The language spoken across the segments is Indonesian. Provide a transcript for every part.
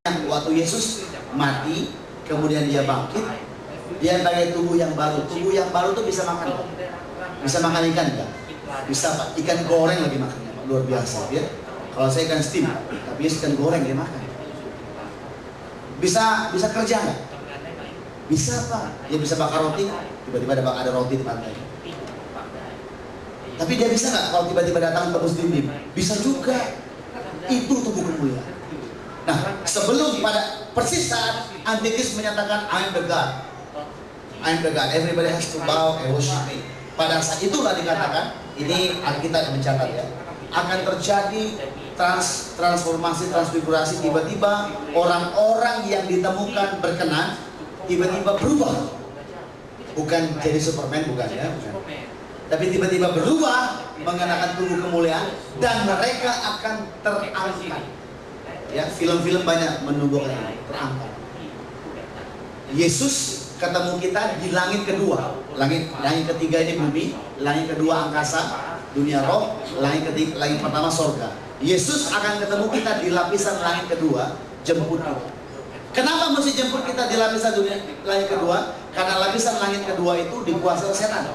waktu Yesus mati, kemudian dia bangkit, dia sebagai tubuh yang baru. Tubuh yang baru tuh bisa makan, bisa makan ikan enggak? Bisa Pak, ikan goreng lagi makannya Pak, luar biasa ya. Kalau saya ikan steam, tapi Yesus ikan goreng dia makan. Bisa kerja nggak? Bisa Pak, dia bisa bakar roti, tiba-tiba ada roti di pantai. Tapi dia bisa nggak kalau tiba-tiba datang tebus dinding? Bisa juga. Itu tubuh kemuliaan. Nah, sebelum pada persis saat Antikris menyatakan I'm the God, everybody has to bow and worship me. Pada saat itulah dikatakan, ini Alkitab mencatat ya, akan terjadi transformasi, transfigurasi. Tiba-tiba orang-orang yang ditemukan berkenan tiba-tiba berubah, bukan jadi Superman, bukan ya, bukan. Tapi tiba-tiba berubah mengenakan tubuh kemuliaan dan mereka akan terangkat. Ya, film-film banyak menunjukkan ini, terangkat. Yesus ketemu kita di langit kedua. Langit ketiga ini bumi, langit kedua angkasa, dunia roh, langit pertama sorga. Yesus akan ketemu kita di lapisan langit kedua, jemput kita. Kenapa mesti jemput kita di lapisan langit kedua? Karena lapisan langit kedua itu dikuasai setan.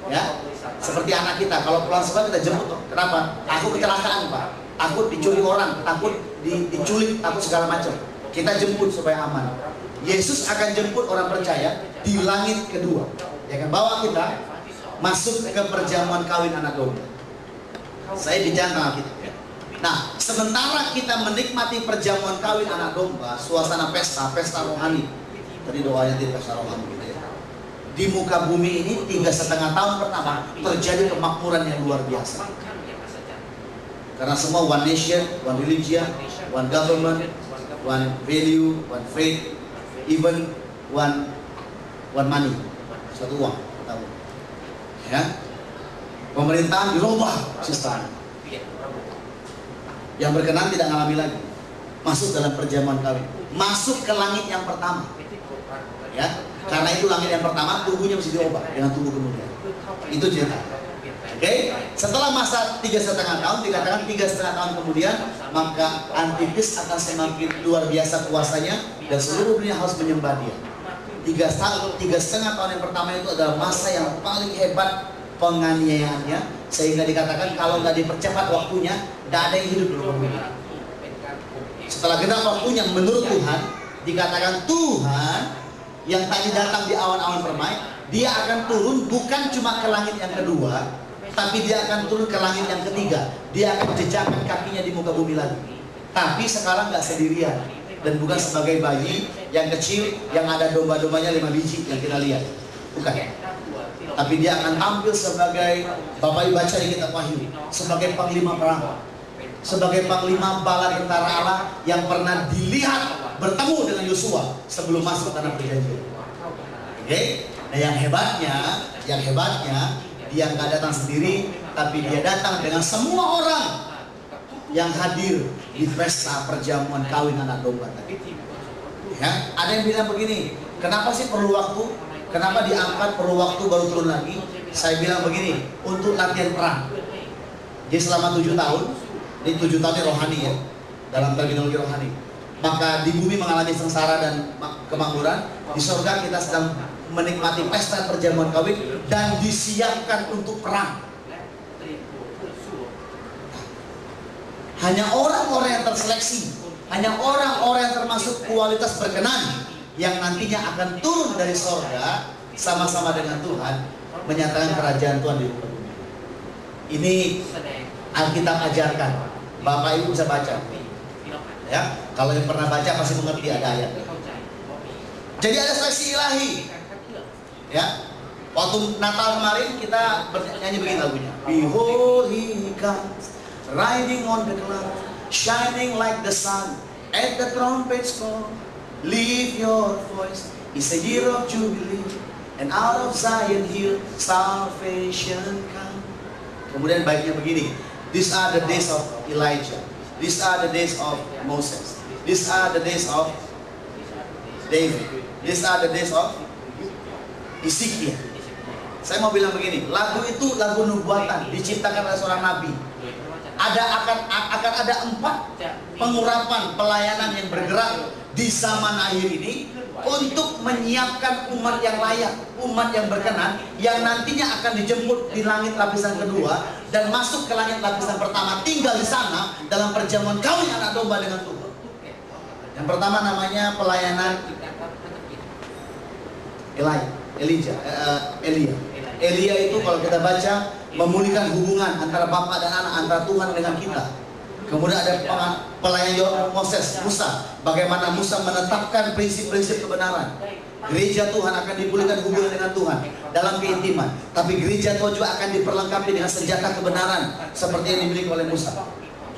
Ya, seperti anak kita, kalau pulang sekolah kita jemput. Kenapa? Aku kecelakaan Pak, aku diculik orang, takut diculik, takut segala macam. Kita jemput supaya aman. Yesus akan jemput orang percaya di langit kedua, ya kan, bawa kita masuk ke perjamuan kawin anak domba. Saya bicara sama kita. Nah, sementara kita menikmati perjamuan kawin anak domba, suasana pesta rohani. Tadi doanya tidak pesta rohani gitu ya. Di muka bumi ini 3,5 tahun pertama terjadi kemakmuran yang luar biasa. Karena semua one nation, one religion, one government, one value, one faith, even one money, satu uang, tahu? Ya, pemerintahan dirubah sistem. Yang berkenan tidak ngalami lagi, masuk dalam perjamuan kawin, masuk ke langit yang pertama. Ya, karena itu langit yang pertama tubuhnya mesti diubah dengan tubuh kemuliaan. Itu cerita. Oke, setelah masa 3,5 tahun, dikatakan 3,5 tahun kemudian, maka Antikris akan semakin luar biasa kuasanya dan seluruh dunia harus menyembah dia. 3,5 tahun yang pertama itu adalah masa yang paling hebat penganiayaannya, sehingga dikatakan kalau nggak dipercepat waktunya, tidak ada yang hidup di bumi. Setelah genap waktunya menurut Tuhan, dikatakan Tuhan yang tadi datang di awan-awan permai, dia akan turun bukan cuma ke langit yang kedua, tapi dia akan turun ke langit yang ketiga. Dia akan jejakkan kakinya di muka bumi lagi. Tapi sekarang nggak sendirian dan bukan sebagai bayi yang kecil yang ada domba-dombanya 5 biji yang kita lihat, bukan. Tapi dia akan tampil sebagai, Bapak Ibu baca di kitab Wahyu, sebagai panglima perang, sebagai panglima bala tentara Allah yang pernah dilihat bertemu dengan Yosua sebelum masuk tanah perjanjian. Oke, nah yang hebatnya dia nggak datang sendiri, tapi dia datang dengan semua orang yang hadir di pesta perjamuan kawin anak domba tadi. Ya, ada yang bilang begini, kenapa sih perlu waktu? Kenapa diangkat perlu waktu baru turun lagi? Saya bilang begini, untuk latihan perang. Jadi selama 7 tahun, ini 7 tahun ini rohani ya, dalam terminologi rohani. Maka di bumi mengalami sengsara dan kemakmuran, di surga kita sedang menikmati pesta perjamuan kawin dan disiapkan untuk perang. Hanya orang-orang yang terseleksi, hanya orang-orang yang termasuk kualitas berkenan yang nantinya akan turun dari surga sama-sama dengan Tuhan menyatakan kerajaan Tuhan di muka bumi. Ini Alkitab ajarkan. Bapak Ibu bisa baca. Ya, kalau yang pernah baca pasti mengerti ada ayat. Jadi ada seleksi ilahi. Ya, waktu Natal kemarin kita bernyanyi begini lagunya. Behold he comes, riding on the cloud, shining like the sun, at the trumpet's call. Lift your voice, it's a year of jubilee, and out of Zion hill salvation come. Kemudian baiknya begini. These are the days of Elijah. These are the days of Moses. These are the days of David. These are the days of Ezekiel. Saya mau bilang begini, lagu itu lagu nubuatan diciptakan oleh seorang nabi. Akan ada 4 pengurapan pelayanan yang bergerak di zaman akhir ini untuk menyiapkan umat yang layak, umat yang berkenan, yang nantinya akan dijemput di langit lapisan kedua dan masuk ke langit lapisan pertama, tinggal di sana dalam perjamuan kawin anak domba dengan Tuhan. Yang pertama namanya pelayanan Elia. Elia itu kalau kita baca memulihkan hubungan antara Bapa dan anak, antara Tuhan dengan kita. Kemudian ada pelayanan Musa, bagaimana Musa menetapkan prinsip-prinsip kebenaran. Gereja Tuhan akan dipulihkan hubungan dengan Tuhan dalam keintiman. Tapi gereja Tuhan juga akan diperlengkapi dengan senjata kebenaran seperti yang dimiliki oleh Musa.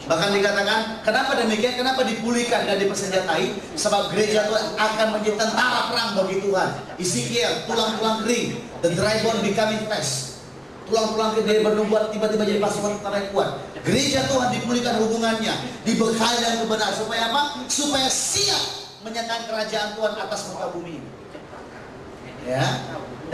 Bahkan dikatakan, kenapa demikian? Kenapa dipulihkan dan dipersenjatai? Sebab gereja Tuhan akan menjadi tentara perang bagi Tuhan. Ezekiel, tulang-tulang kering, the dry bone becoming flesh. Tulang-tulang dari bernubuat tiba-tiba jadi pasukan tentara yang kuat. Gereja Tuhan dipulihkan hubungannya, dibekali dengan kebenaran. Supaya apa? Supaya siap menyatakan kerajaan Tuhan atas muka bumi ini. Ya.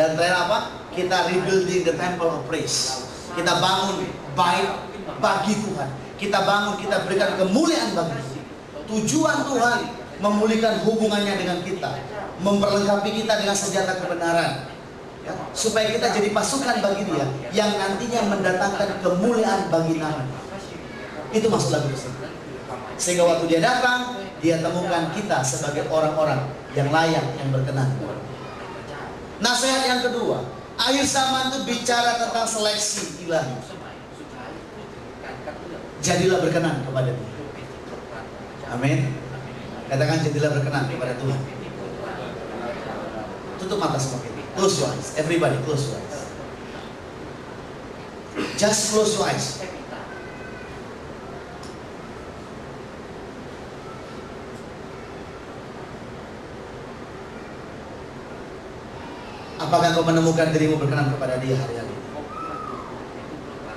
Dan terakhir apa? Kita rebuilding the temple of praise. Kita bangun bait bagi Tuhan. Kita bangun, kita berikan kemuliaan bagi Tuhan. Tujuan Tuhan memulihkan hubungannya dengan kita, memperlengkapi kita dengan senjata kebenaran. Ya, supaya kita jadi pasukan bagi Dia yang nantinya mendatangkan kemuliaan bagi nama. Itu maksud lagu itu. Sehingga waktu Dia datang, Dia temukan kita sebagai orang-orang yang layak, yang berkenan. Nasihat yang kedua, akhir zaman itu bicara tentang seleksi ilahi. Jadilah berkenan kepada Dia. Amin. Katakan jadilah berkenan kepada Tuhan. Tutup mata semua kita. Close your eyes. Everybody close your eyes. Just close your eyes. Apakah kau menemukan dirimu berkenan kepada Dia hari-hari?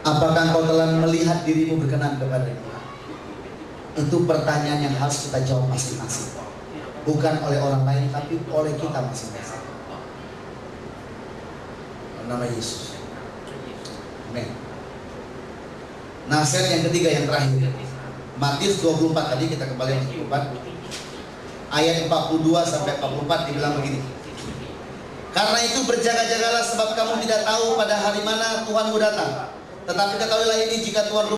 Apakah kau telah melihat dirimu berkenan kepada Dia? Itu pertanyaan yang harus kita jawab masing-masing. Bukan oleh orang lain, tapi oleh kita masing-masing. Nama Yesus. Amin. Nasihat yang ketiga, yang terakhir, Matius 24 tadi, kita kembali ke 24 ayat 42 sampai 44 dibilang begini. Karena itu berjaga-jagalah, sebab kamu tidak tahu pada hari mana Tuhanmu datang. Tetapi ketahuilah ini, jika Tuhan